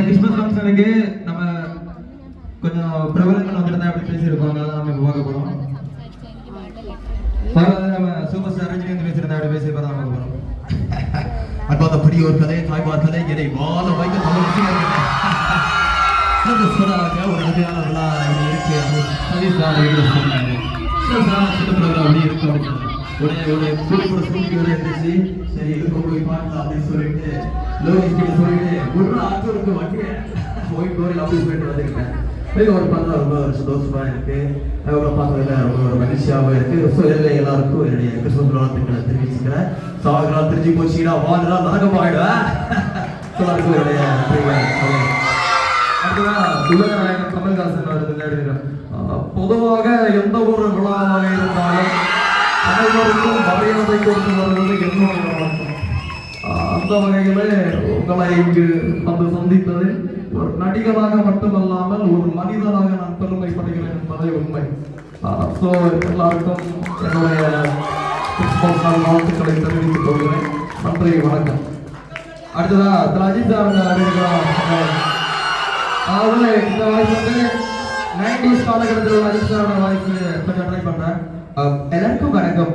Christmas ஃபங்க்ஷனுக்கு நம்ம கொஞ்சம் பிரபலங்கள் வந்துருந்தா அப்படி பேசியிருக்கோம். அதான் நம்ம இப்போ பார்க்க போகிறோம். நம்ம சூப்பர் ஸ்டார் ரஜினி பேசியிருந்தா அப்படி பேசி பார்க்க போகிறோம். அன்பாத பெரியோர் கதை தாய்மார் கதை என்னை வாழ வைக்க சொன்னாங்க. ஒரு அருமையான விழா இருக்கு. சதீஷ் தான் சொன்னாங்க அப்படி இருக்கு அப்படின்னு உடைய கூடிக்கூட சூழ்நிலை இருந்துச்சு. சரி இதுக்கு போய் பார்க்கலாம் அப்படின்னு சொல்லிட்டு லோகேஷ் கிட்ட சொல்லிட்டு ஒரு ஆற்றலுக்கு வண்டியை போய் கோரில் அப்படி சொல்லிட்டு வந்துருக்கேன். ஒரு பார்த்தா ரொம்ப சந்தோஷமா இருக்கு. அவங்கள பார்த்ததுல ரொம்ப ஒரு மகிழ்ச்சியாகவும் இருக்கு. ஸோ எல்லாருக்கும் என்னுடைய கிறிஸ்துமஸ் வாழ்த்துக்களை தெரிவிச்சுக்கிறேன். சாகலாம் தெரிஞ்சு போச்சுன்னா வாழ்றா நரகமாயிடுவேன். எல்லாருக்கும் என்னுடைய உலகநாயகன் கமல்ஹாசன் எடுக்கிறேன். பொதுவாக எந்த ஒரு விழாவாக இருந்தாலும் அனைவருக்கும் மரியாதை கொடுத்து வருவது என்னுடைய வழக்கம். அந்த வகையிலே உங்களை இங்கு வந்து சந்தித்தது ஒரு நடிகராக மட்டுமல்லாமல் ஒரு மனிதனாக நான் பெருமைப்படுகிறேன் என்பதே உண்மை. ஸோ எல்லாருக்கும் என்னுடைய கிறிஸ்துமஸ் நாள் வாழ்த்துக்களை தெரிவித்துக் கொள்கிறேன். நன்றி, வணக்கம். அடுத்ததா அஜித் சார் இருக்கிறோம். அதாவது இந்த வாய்ஸ் வந்து 90s காலகட்டத்தில் அஜித் சாரோட வாய்ஸ் கொஞ்சம் ட்ரை பண்ணுறேன். எல்லாருக்கும் வணக்கம்.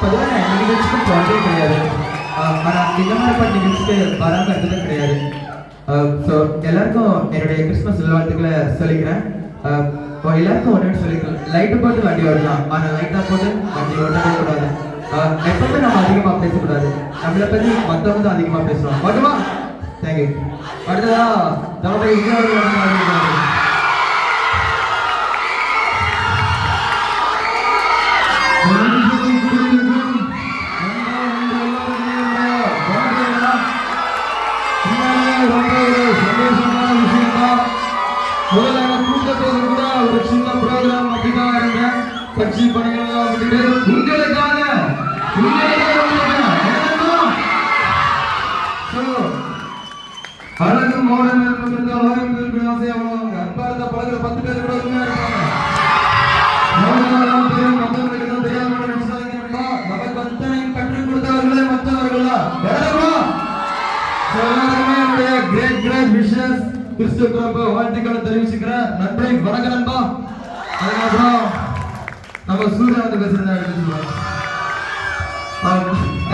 பொதுவாக நிகழ்ச்சிக்கு போகிறதே கிடையாது. ஆனால் இந்த மாதிரி நிகழ்ச்சிக்கு வராமல் இருந்ததே கிடையாது. ஸோ எல்லாருக்கும் என்னுடைய கிறிஸ்மஸ் வாழ்த்துக்களை சொல்லிக்கிறேன். எல்லாருக்கும் ஒன்று சொல்லிக்கிறேன். லைட்டு போட்டு வண்டி ஓடலாம், ஆனால் லைட்டாக போட்டு வண்டி ஓட்டவே கூடாது. எப்பவுமே நம்ம அதிகமாக பேசக்கூடாது. நம்மளை பற்றி மற்றவங்க தான் அதிகமாக பேசுகிறோம். ஓகேவா? தேங்க்யூ. அடுத்ததா நம்மளுடைய சந்தோஷமான விஷயம் தான். முதல்ல கூட்டத்தோடு கூட ஒரு சின்ன ப்ரோக்ராம் அப்படிதான் இருந்தேன். கட்சி பணிகள் விட்டுட்டு உங்களுக்காக அழகு மோடம் இருப்பதற்கு ஆயிரம் ஆசை அவ்வளவு அன்பா இருந்த பழகிற 10 பேர் கூட உண்மையா இருப்பாங்க. நமக்கு அத்தனையும் கற்றுக் கொடுத்தவர்களே மற்றவர்களா எல்லாருக்குமே என்னுடைய கிரேட் விஷஸ் கிறிஸ்துவ வாழ்த்துக்களை தெரிவிச்சுக்கிறேன். நன்றி, வணக்கம் நண்பா. அதுக்கப்புறம் நம்ம சூர்யா வந்து பேசுறேன்.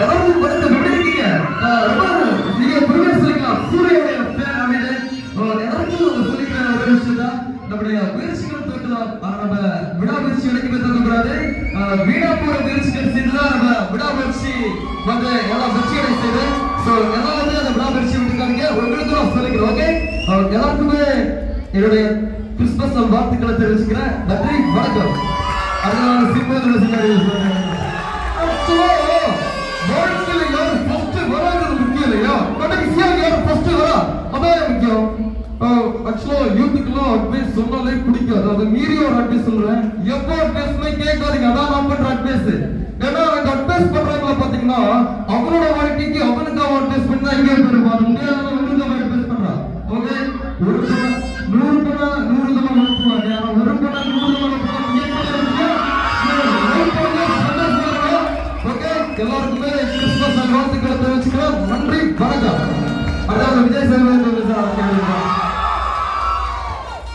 எல்லாரும் படத்தை எப்படி இருக்கீங்க? நீங்க புரியா சொல்லிக்கலாம். சூர்யாவுடைய பேர் அமைது எல்லாருக்கும் சொல்லிக்கிற ஒரு விஷயம் தான். நம்முடைய முயற்சிகள் தோற்றலாம். நம்ம விடாமுயற்சி எடுக்கவே தோற்றக்கூடாது. வீணா போற முயற்சிகள் செய்துதான் நம்ம விடாமுயற்சி வந்து எல்லாம் வெற்றியடை செய்து. ஸோ எல்லாம் வந்து அந்த விடாமுயற்சி விட்டுக்காங்க. உங்களுக்கு நான் சொல்லிக்கிறேன். ஓகே, எல்லாருக்குமே என்னுடைய கிறிஸ்துமஸ் வாழ்த்துக்களை தெரிவிச்சுக்கிறேன். நன்றி, வணக்கம். அதனால சிம்மத்தில் சொல்றேன். யூத்துக்குலாம் அட்வைஸ் சொன்னாலே பிடிக்காது. அதை மீறி ஒரு அட்வைஸ் சொல்றேன். எப்போ அட்வைஸ்மே கேட்காதீங்க. அதான் நான் பண்ற அட்வைஸ். ஏன்னா எனக்கு அட்வைஸ் பண்றவங்கள பாத்தீங்கன்னா அவனோட வாழ்க்கைக்கு அவனுக்கு அவன் அட்வைஸ் பண்ணா இங்கே போயிருப்பான். அவனுக்கு அவன் அட்வைஸ் பண்றான். ஓகே, ஒரு 100 பண்ணா 100 விதமா நடத்துவாங்க. ஆனா ஒரு பண்ணா 100 விதமா எல்லாருக்குமே கிறிஸ்துமஸ் வாழ்த்துக்களை தெரிவிச்சுக்கிறேன். நன்றி, வணக்கம். அதாவது விஜய் சேதுபதி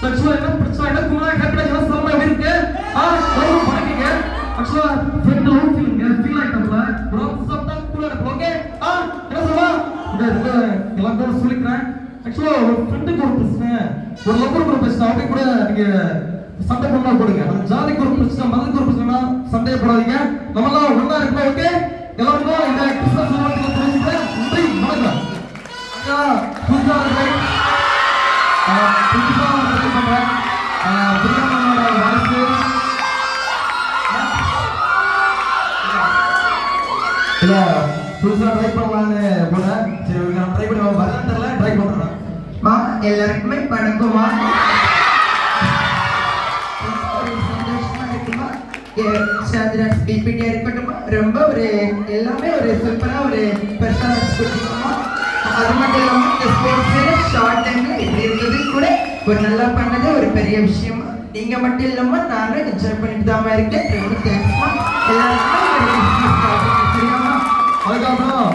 என்ன பிரச்சனை எனக்குமா ஹேப்பியா சமமா இருக்கு. ரொம்ப பாருங்க. ஆக்சுவலா ஃப்ரெண்ட் லவ் ஃபீல் ஆயிட்டம்ல ப்ரோ சப்தா கூட ஓகே. என்ன சொல்ல இந்த எல்லாரும் சொல்லிக்கிறேன். ஆக்சுவலா ஒரு ஃப்ரெண்டுக்கு ஒரு பிரச்சனை, ஒரு லவ்வுக்கு ஒரு பிரச்சனை அப்படி கூட நீங்க சண்டை பண்ணா போடுங்க. ஜாதிக்கு ஒரு பிரச்சனை, மதத்துக்கு ஒரு பிரச்சனை சண்டையை போடாதீங்க. நம்ம எல்லாம் ஒண்ணா இருக்கணும். ஓகே, எல்லாருக்கும் இந்த கிறிஸ்துமஸ் வாழ்த்துக்களை தெரிவிச்சுக்கிறேன். நன்றி, வணக்கம். புதுசா பண்றேன். பிரியமானோட வாய்ஸ் இல்ல புதுசா ட்ரை பண்ணலான்னு போல. சரி, நான் ட்ரை பண்ணி வரலாம் தெரியல, ட்ரை பண்றேன். எல்லாருக்குமே வணக்கமா. ரொம்ப ஒரு எல்லாமே ஒரு சூப்பரா ஒரு பெர்ஃபார்மன்ஸ் கொடுத்தீங்கம்மா. அது மட்டும் இல்லாம இந்த ஸ்போர்ட்ஸ் ஷார்ட் டைம்ல இப்படி இருக்கிறது கூட ஒரு நல்லா பண்ணது ஒரு பெரிய விஷயமா. நீங்க மட்டும் இல்லாம நானும் என்ஜாய் பண்ணிட்டு தான் இருக்கேன். ரொம்ப தேங்க்ஸ்மா எல்லாருக்குமே. அதுக்கப்புறம்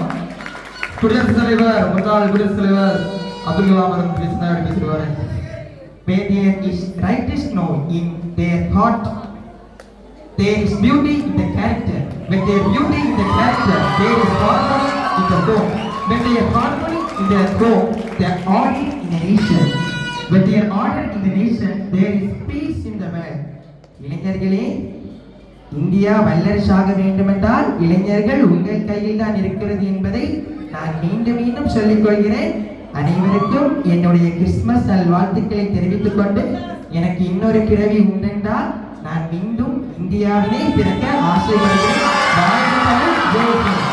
குடியரசுத் தலைவர், முன்னாள் குடியரசுத் தலைவர் அப்துல் கலாம் அவர்கள் பேசினா எப்படி பேசிடுவாரு? Where there is righteous know in their heart, there is beauty in the character. When there is beauty in the character, there is harmony in the home. When there is harmony in the home, there is order in the nation. When there is order in the nation, there is peace in the world. இளைஞர்களே, India வல்லரசாக வேண்டுமென்றால் இளைஞர்கள் உங்கள் கையில் தான் இருக்கிறது என்பதை நான் மீண்டும் மீண்டும் சொல்லிக் கொள்கிறேன். அனைவருக்கும் என்னுடைய கிறிஸ்துமஸ் நல்வாழ்த்துக்களை தெரிவித்துக் கொண்டு, எனக்கு இன்னொரு பிறவி உண்டென்றால் நான் மீண்டும் இந்தியாவிலே பிறக்க ஆசைப்படுகிறேன். வாழ்க தமிழ், ஜெய் ஹிந்த்.